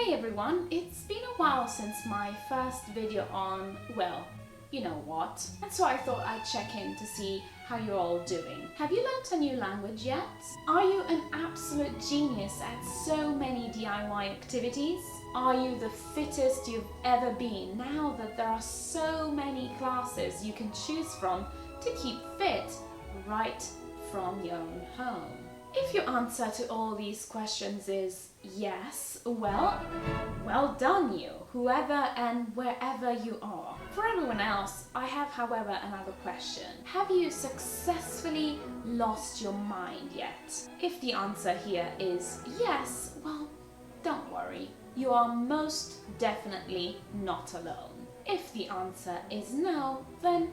Hey everyone, it's been a while since my first video on, well, you know what, and so I thought I'd check in to see how you're all doing. Have you learnt a new language yet? Are you an absolute genius at so many DIY activities? Are you the fittest you've ever been now that there are so many classes you can choose from to keep fit right from your own home? If your answer to all these questions is yes, well done you, whoever and wherever you are. For everyone else, I have, however, another question. Have you successfully lost your mind yet? If the answer here is yes, well, don't worry. You are most definitely not alone. If the answer is no, then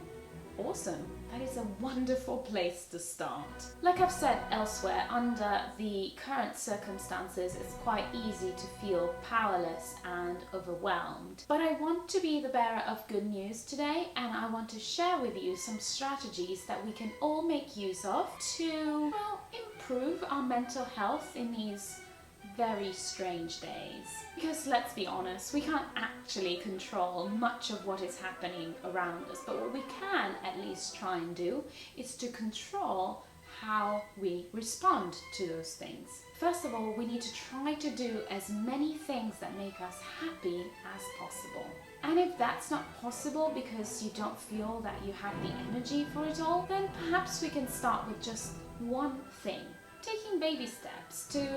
awesome. That is a wonderful place to start. Like I've said elsewhere, under the current circumstances, it's quite easy to feel powerless and overwhelmed. But I want to be the bearer of good news today, and I want to share with you some strategies that we can all make use of to, well, improve our mental health in these very strange days. Because let's be honest, we can't actually control much of what is happening around us, but what we can at least try and do is to control how we respond to those things. First of all, we need to try to do as many things that make us happy as possible. And if that's not possible because you don't feel that you have the energy for it all, then perhaps we can start with just one thing. Taking baby steps to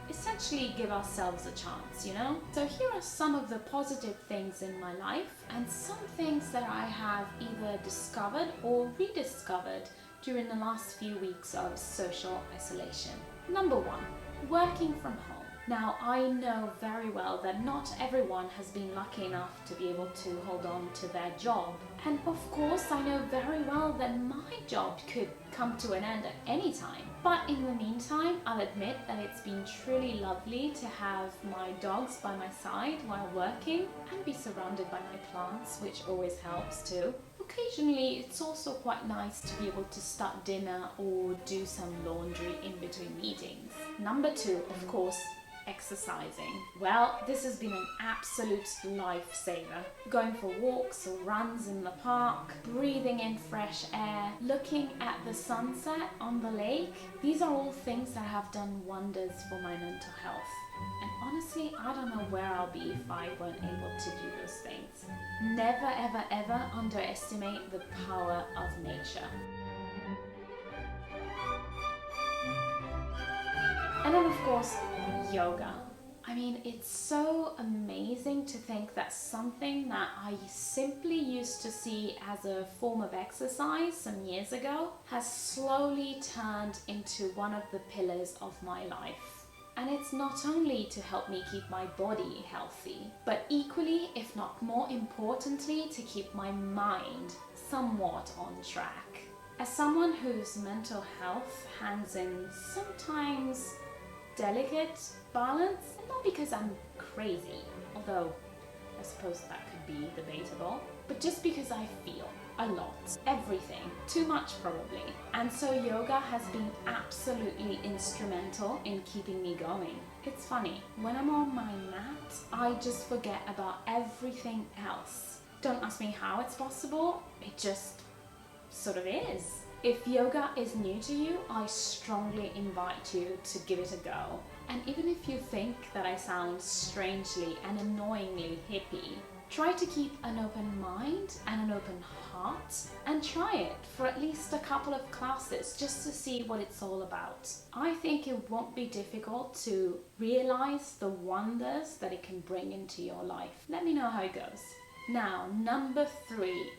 essentially give ourselves a chance, you know? So here are some of the positive things in my life and some things that I have either discovered or rediscovered during the last few weeks of social isolation. Number one, working from home. Now, I know very well that not everyone has been lucky enough to be able to hold on to their job. And of course, I know very well that my job could come to an end at any time. But in the meantime, I'll admit that it's been truly lovely to have my dogs by my side while working and be surrounded by my plants, which always helps too. Occasionally, it's also quite nice to be able to start dinner or do some laundry in between meetings. Number two, of course, exercising. Well, this has been an absolute lifesaver. Going for walks or runs in the park, breathing in fresh air, looking at the sunset on the lake. These are all things that have done wonders for my mental health. And honestly, I don't know where I'll be if I weren't able to do those things. Never, ever, ever underestimate the power of nature. And then, of course, yoga. I mean, it's so amazing to think that something that I simply used to see as a form of exercise some years ago has slowly turned into one of the pillars of my life. And it's not only to help me keep my body healthy, but equally, if not more importantly, to keep my mind somewhat on track. As someone whose mental health hangs in sometimes delicate balance, and not because I'm crazy, although I suppose that could be debatable, but just because I feel a lot, everything, too much probably. And so yoga has been absolutely instrumental in keeping me going. It's funny, when I'm on my mat, I just forget about everything else. Don't ask me how it's possible, it just sort of is. If yoga is new to you, I strongly invite you to give it a go. And even if you think that I sound strangely and annoyingly hippie, try to keep an open mind and an open heart and try it for at least a couple of classes just to see what it's all about. I think it won't be difficult to realize the wonders that it can bring into your life. Let me know how it goes. Now, number three,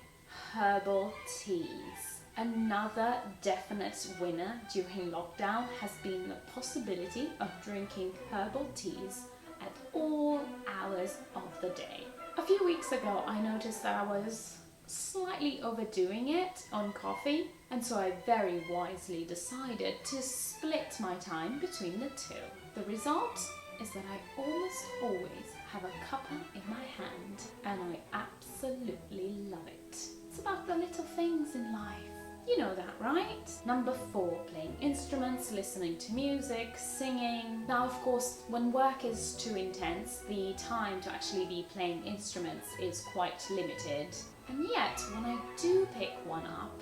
herbal teas. Another definite winner during lockdown has been the possibility of drinking herbal teas at all hours of the day. A few weeks ago, I noticed that I was slightly overdoing it on coffee, and so I very wisely decided to split my time between the two. The result is that I almost always have a cuppa in my hand, and I absolutely love it. It's about the little things in life. You know that, right? Number 4, playing instruments, listening to music, singing. Now, of course, when work is too intense, the time to actually be playing instruments is quite limited. And yet, when I do pick one up,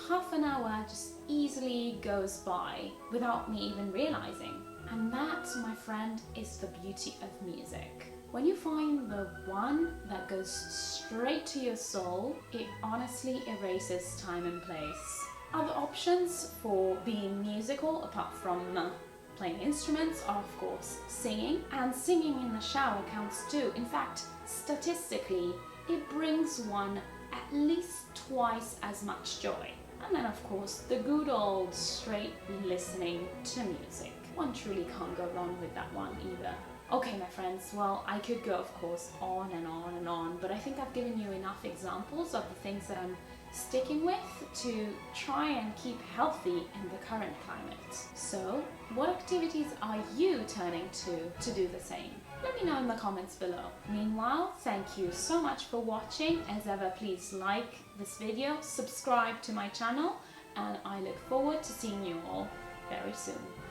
half an hour just easily goes by without me even realizing. And that, my friend, is the beauty of music. When you find the one that goes straight to your soul, it honestly erases time and place. Other options for being musical, apart from playing instruments, are of course singing, and singing in the shower counts too. In fact, statistically, it brings one at least twice as much joy. And then of course, the good old straight listening to music. One truly can't go wrong with that one either. Okay, my friends, well, I could go, of course, on and on and on, but I think I've given you enough examples of the things that I'm sticking with to try and keep healthy in the current climate. So, what activities are you turning to do the same? Let me know in the comments below. Meanwhile, thank you so much for watching. As ever, please like this video, subscribe to my channel, and I look forward to seeing you all very soon.